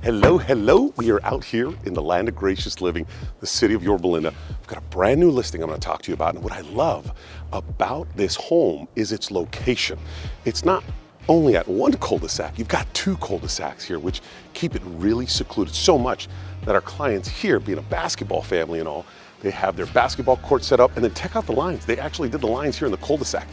Hello, hello. We are out here in the land of gracious living, the city of Yorba Linda. I've got a brand new listing I'm going to talk to you about. And what I love about this home is its location. It's not only at one cul-de-sac, you've got two cul-de-sacs here, which keep it really secluded so much that our clients here, being a basketball family and all, they have their basketball court set up, and then check out the lines. They actually did the lines here in the cul-de-sac.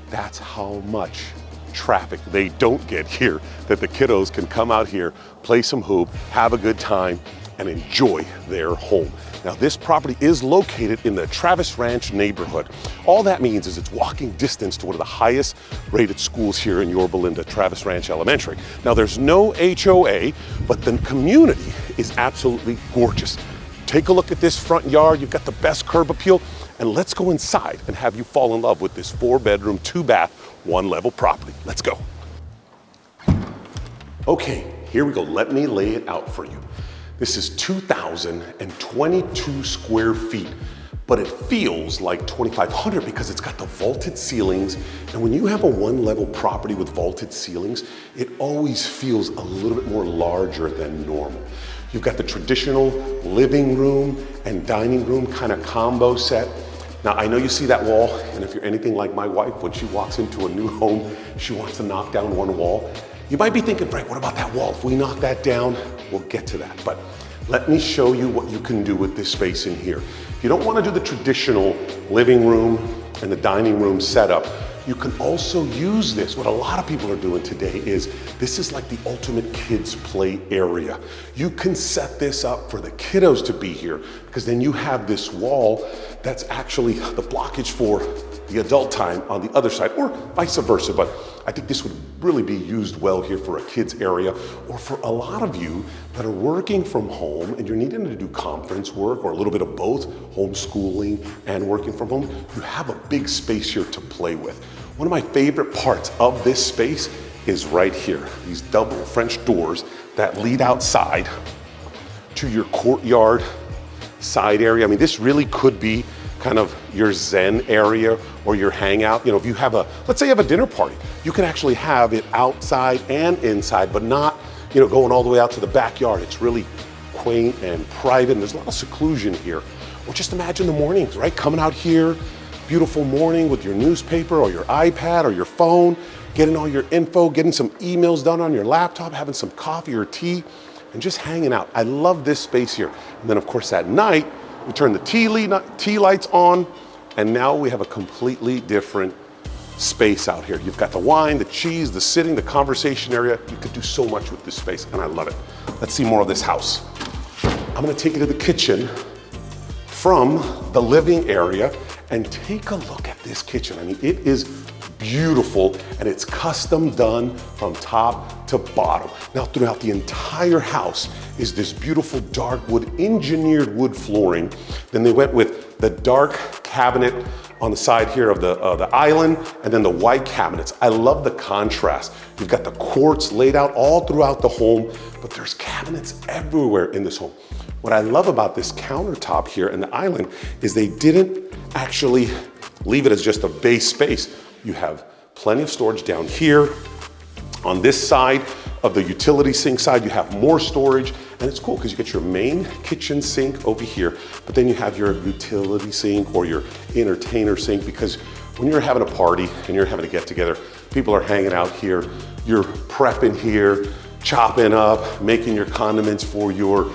That's how much traffic they don't get here, that the kiddos can come out here, play some hoop, have a good time, and enjoy their home. Now, this property is located in the Travis Ranch neighborhood. All that means is it's walking distance to one of the highest rated schools here in Yorba Linda, Travis Ranch Elementary. Now, there's no HOA, but the community is absolutely gorgeous. Take a look at this front yard. You've got the best curb appeal. And let's go inside and have you fall in love with this 4-bedroom, 2-bath, 1-level property. Let's go. Okay, here we go. Let me lay it out for you. This is 2,022 square feet, but it feels like 2,500 because it's got the vaulted ceilings. And when you have a 1-level property with vaulted ceilings, it always feels a little bit more larger than normal. You've got the traditional living room and dining room kind of combo set. Now, I know you see that wall, and if you're anything like my wife, when she walks into a new home, she wants to knock down one wall. You might be thinking, Frank, what about that wall? If we knock that down, we'll get to that. But let me show you what you can do with this space in here. If you don't want to do the traditional living room and the dining room setup, you can also use this. What a lot of people are doing today is this is like the ultimate kids play area. You can set this up for the kiddos to be here because then you have this wall that's actually the blockage for the adult time on the other side, or vice versa. But I think this would really be used well here for a kids area, or for a lot of you that are working from home and you're needing to do conference work or a little bit of both, homeschooling and working from home. You have a big space here to play with. One of my favorite parts of this space is right here, these double French doors that lead outside to your courtyard side area. I mean, this really could be kind of your zen area or your hangout. You know, if you have let's say you have a dinner party, you can actually have it outside and inside, but not, you know, going all the way out to the backyard. It's really quaint and private, and there's a lot of seclusion here. Or just imagine the mornings, right? Coming out here, beautiful morning with your newspaper or your iPad or your phone, getting all your info, getting some emails done on your laptop, having some coffee or tea, and just hanging out. I love this space here. And then of course at night, we turn the tea lights on, and now we have a completely different space out here. You've got the wine, the cheese, the sitting, the conversation area. You could do so much with this space, and I love it. Let's see more of this house. I'm gonna take you to the kitchen from the living area and take a look at this kitchen. I mean, it is beautiful, and it's custom done from top to bottom. Now, throughout the entire house is this beautiful dark wood, engineered wood flooring. Then they went with the dark cabinet on the side here of the island, and then the white cabinets. I love the contrast. You've got the quartz laid out all throughout the home, but there's cabinets everywhere in this home. What I love about this countertop here in the island is they didn't actually leave it as just a base space. You have plenty of storage down here. On this side of the utility sink side, you have more storage, and it's cool because you get your main kitchen sink over here, but then you have your utility sink or your entertainer sink, because when you're having a party and you're having a get together, people are hanging out here, you're prepping here, chopping up, making your condiments for your,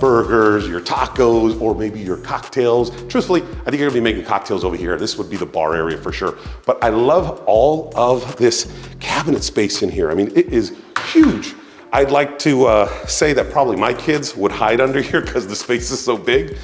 burgers, your tacos, or maybe your cocktails. Truthfully, I think you're gonna be making cocktails over here. This would be the bar area for sure. But I love all of this cabinet space in here. I mean, it is huge. I'd like to say that probably my kids would hide under here because the space is so big.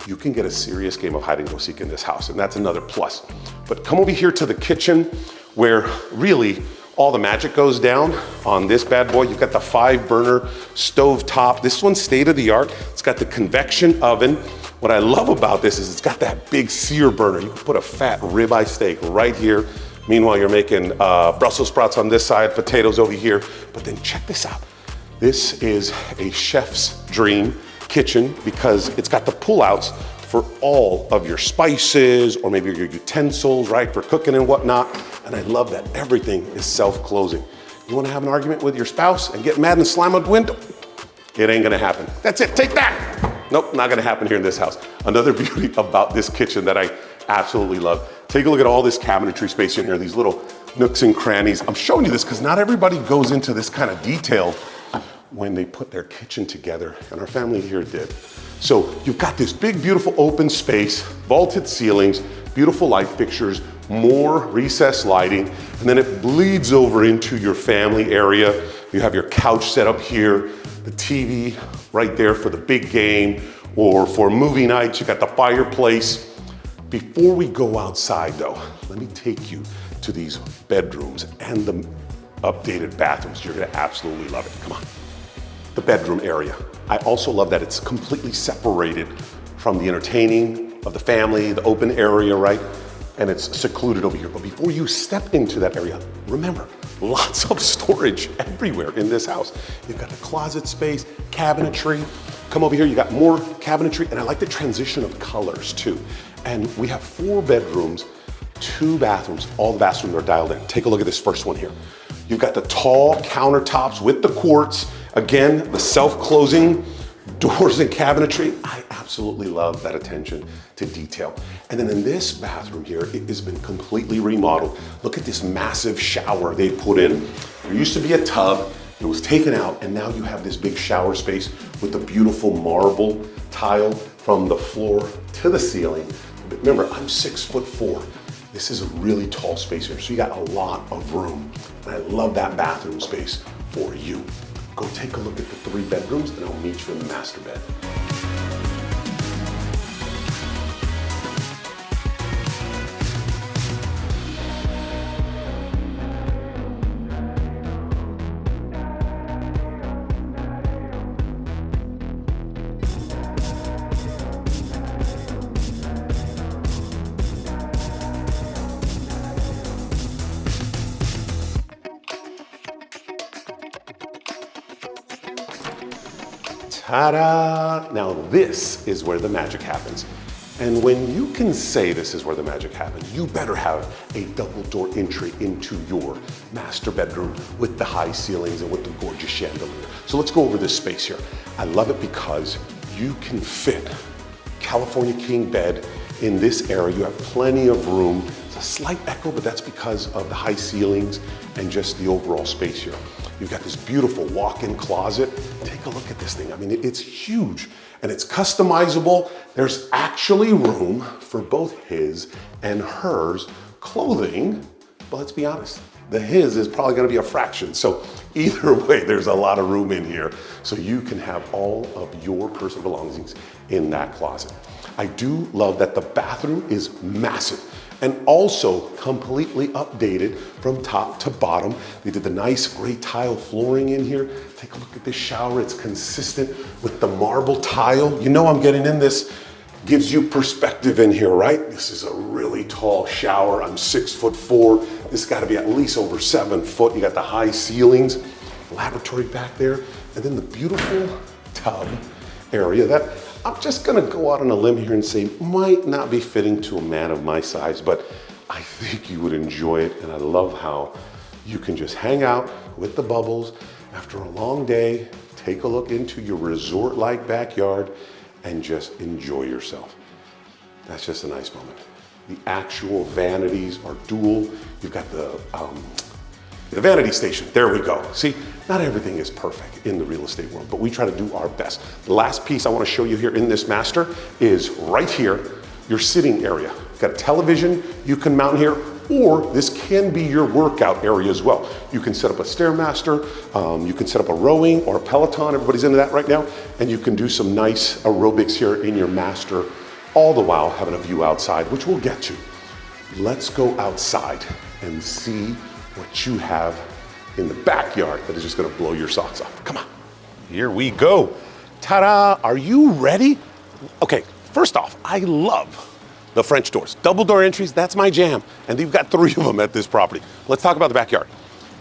You can get a serious game of hide and go seek in this house, and that's another plus. But come over here to the kitchen, where really all the magic goes down on this bad boy. You've got the 5-burner stove top. This one's state of the art. It's got the convection oven. What I love about this is it's got that big sear burner. You can put a fat ribeye steak right here. Meanwhile, you're making Brussels sprouts on this side, potatoes over here. But then check this out. This is a chef's dream kitchen because it's got the pullouts for all of your spices or maybe your utensils, right, for cooking and whatnot. And I love that everything is self-closing. You wanna have an argument with your spouse and get mad and slam out the window? It ain't gonna happen. That's it, take that. Nope, not gonna happen here in this house. Another beauty about this kitchen that I absolutely love. Take a look at all this cabinetry space in here, these little nooks and crannies. I'm showing you this because not everybody goes into this kind of detail when they put their kitchen together, and our family here did. So you've got this big, beautiful open space, vaulted ceilings, beautiful light fixtures, more recessed lighting, and then it bleeds over into your family area. You have your couch set up here, the TV right there for the big game, or for movie nights, you got the fireplace. Before we go outside though, let me take you to these bedrooms and the updated bathrooms. You're gonna absolutely love it, come on. The bedroom area. I also love that it's completely separated from the entertaining of the family, the open area, right? And it's secluded over here. But before you step into that area, remember, lots of storage everywhere in this house. You've got the closet space, cabinetry. Come over here, you got more cabinetry, and I like the transition of colors too. And we have 4 bedrooms, 2 bathrooms. All the bathrooms are dialed in. Take a look at this first one here. You've got the tall countertops with the quartz. Again, the self-closing doors and cabinetry. I absolutely love that attention to detail. And then in this bathroom here, it has been completely remodeled. Look at this massive shower they put in. There used to be a tub, it was taken out, and now you have this big shower space with the beautiful marble tile from the floor to the ceiling. But remember, I'm 6'4". This is a really tall space here, so you got a lot of room. And I love that bathroom space for you. Go take a look at the 3 bedrooms and I'll meet you in the master bed. Ta-da! Now this is where the magic happens. And when you can say this is where the magic happens, you better have a double door entry into your master bedroom with the high ceilings and with the gorgeous chandelier. So let's go over this space here. I love it because you can fit California king bed in this area. You have plenty of room. It's a slight echo, but that's because of the high ceilings and just the overall space here. You've got this beautiful walk-in closet. Take a look at this thing. I mean, it's huge and it's customizable. There's actually room for both his and hers clothing, but let's be honest, the his is probably gonna be a fraction. So either way, there's a lot of room in here so you can have all of your personal belongings in that closet. I do love that the bathroom is massive and also completely updated from top to bottom. They did the nice gray tile flooring in here. Take a look at this shower. It's consistent with the marble tile. You know I'm getting in this. Gives you perspective in here, right? This is a really tall shower. I'm 6'4". This has got to be at least over 7 foot. You got the high ceilings, lavatory back there, and then the beautiful tub area that I'm just gonna go out on a limb here and say might not be fitting to a man of my size, but I think you would enjoy it. And I love how you can just hang out with the bubbles after a long day, take a look into your resort-like backyard and just enjoy yourself. That's just a nice moment. The actual vanities are dual. You've got the vanity station, there we go. See, not everything is perfect in the real estate world, but we try to do our best. The last piece I want to show you here in this master is right here, your sitting area. You've got a television you can mount here, or this can be your workout area as well. You can set up a Stairmaster, you can set up a rowing or a Peloton, everybody's into that right now, and you can do some nice aerobics here in your master, all the while having a view outside, which we'll get to. Let's go outside and see what you have in the backyard that is just gonna blow your socks off. Come on, here we go. Ta-da, are you ready? Okay, first off, I love the French doors. Double door entries, that's my jam. And you've got 3 of them at this property. Let's talk about the backyard.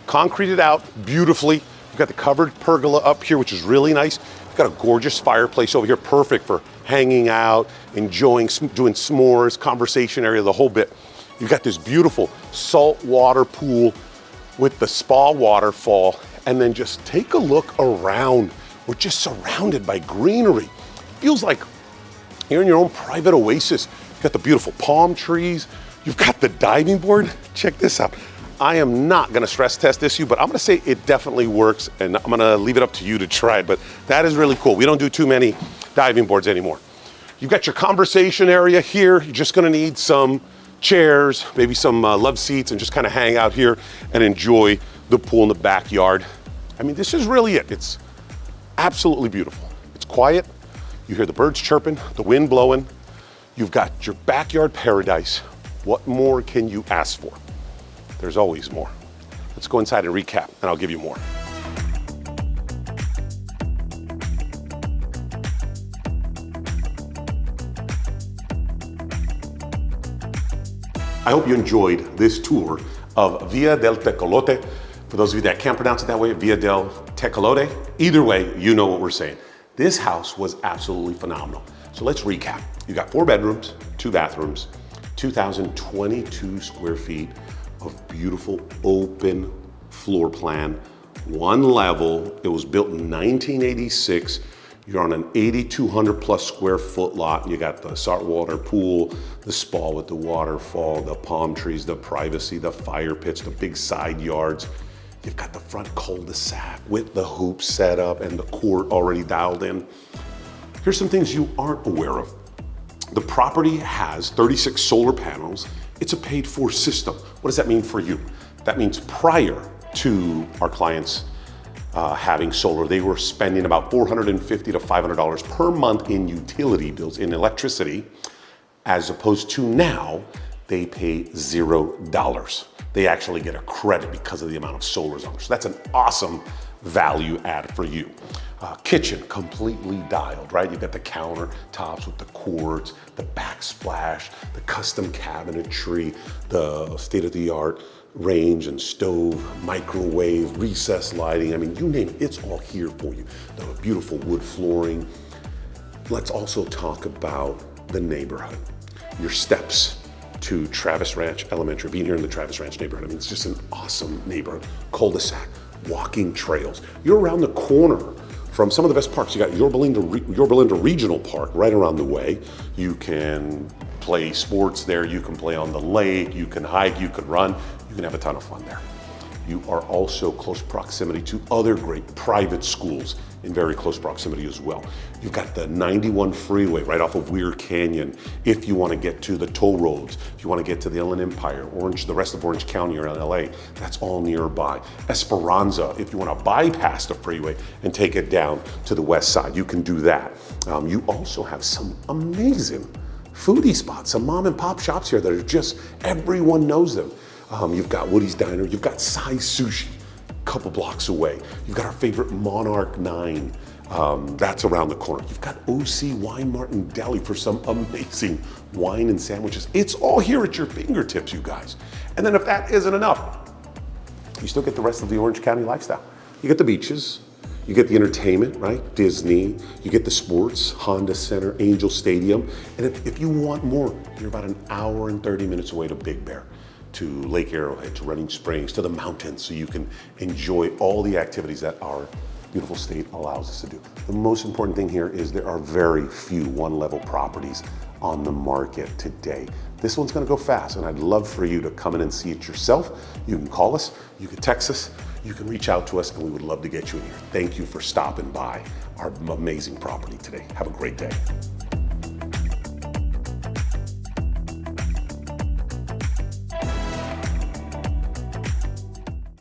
Concreted out beautifully. You've got the covered pergola up here, which is really nice. You've got a gorgeous fireplace over here, perfect for hanging out, enjoying, doing s'mores, conversation area, the whole bit. You've got this beautiful salt water pool with the spa waterfall, and then just take a look around We're just surrounded by greenery. Feels like you're in your own private oasis. You've got the beautiful palm trees. You've got the diving board. Check this out. I am not gonna stress test this but I'm gonna say it definitely works, and I'm gonna leave it up to you to try it, but that is really cool. We don't do too many diving boards anymore. You've got your conversation area here. You're just gonna need some chairs, maybe some love seats, and just kind of hang out here and enjoy the pool in the backyard. I mean, this is really it. It's absolutely beautiful. It's quiet. You hear the birds chirping, the wind blowing. You've got your backyard paradise. What more can you ask for? There's always more. Let's go inside and recap, and I'll give you more. I hope you enjoyed this tour of Via del Tecolote. For those of you that can't pronounce it that way, Via del Tecolote. Either way, you know what we're saying. This house was absolutely phenomenal. So let's recap. You got 4 bedrooms, 2 bathrooms, 2,022 square feet of beautiful open floor plan, 1 level. It was built in 1986. You're on an 8,200 plus square foot lot. You got the saltwater pool, the spa with the waterfall, the palm trees, the privacy, the fire pits, the big side yards. You've got the front cul-de-sac with the hoops set up and the court already dialed in. Here's some things you aren't aware of. The property has 36 solar panels. It's a paid-for system. What does that mean for you? That means prior to our clients having solar, they were spending about $450 to $500 per month in utility bills, in electricity, as opposed to now, they pay $0. They actually get a credit because of the amount of solar on there. So that's an awesome value add for you. Kitchen, completely dialed, right? You've got the countertops with the quartz, the backsplash, the custom cabinetry, the state-of-the-art range and stove, microwave, recessed lighting. I mean, you name it, it's all here for you. The beautiful wood flooring. Let's also talk about the neighborhood. Your steps to Travis Ranch Elementary, being here in the Travis Ranch neighborhood. I mean, it's just an awesome neighborhood. Cul-de-sac, walking trails. You're around the corner from some of the best parks. You got Yorba Linda Regional Park right around the way. You can play sports there. You can play on the lake. You can hike. You can run. You can have a ton of fun there. You are also close proximity to other great private schools in very close proximity as well. You've got the 91 freeway right off of Weir Canyon. If you want to get to the toll roads, if you want to get to the Inland Empire, the rest of Orange County around LA, that's all nearby. Esperanza, if you want to bypass the freeway and take it down to the west side, you can do that. You also have some amazing foodie spots, some mom and pop shops here that are just, everyone knows them. You've got Woody's Diner, you've got Sai Sushi, a couple blocks away. You've got our favorite Monarch 9, that's around the corner. You've got OC Wine Mart and Deli for some amazing wine and sandwiches. It's all here at your fingertips, you guys. And then if that isn't enough, you still get the rest of the Orange County lifestyle. You get the beaches, you get the entertainment, right? Disney, you get the sports, Honda Center, Angel Stadium. And if you want more, you're about an hour and 30 minutes away to Big Bear, to Lake Arrowhead, to Running Springs, to the mountains, so you can enjoy all the activities that our beautiful state allows us to do. The most important thing here is there are very few one-level properties on the market today. This one's gonna go fast, and I'd love for you to come in and see it yourself. You can call us, you can text us, you can reach out to us, and we would love to get you in here. Thank you for stopping by our amazing property today. Have a great day.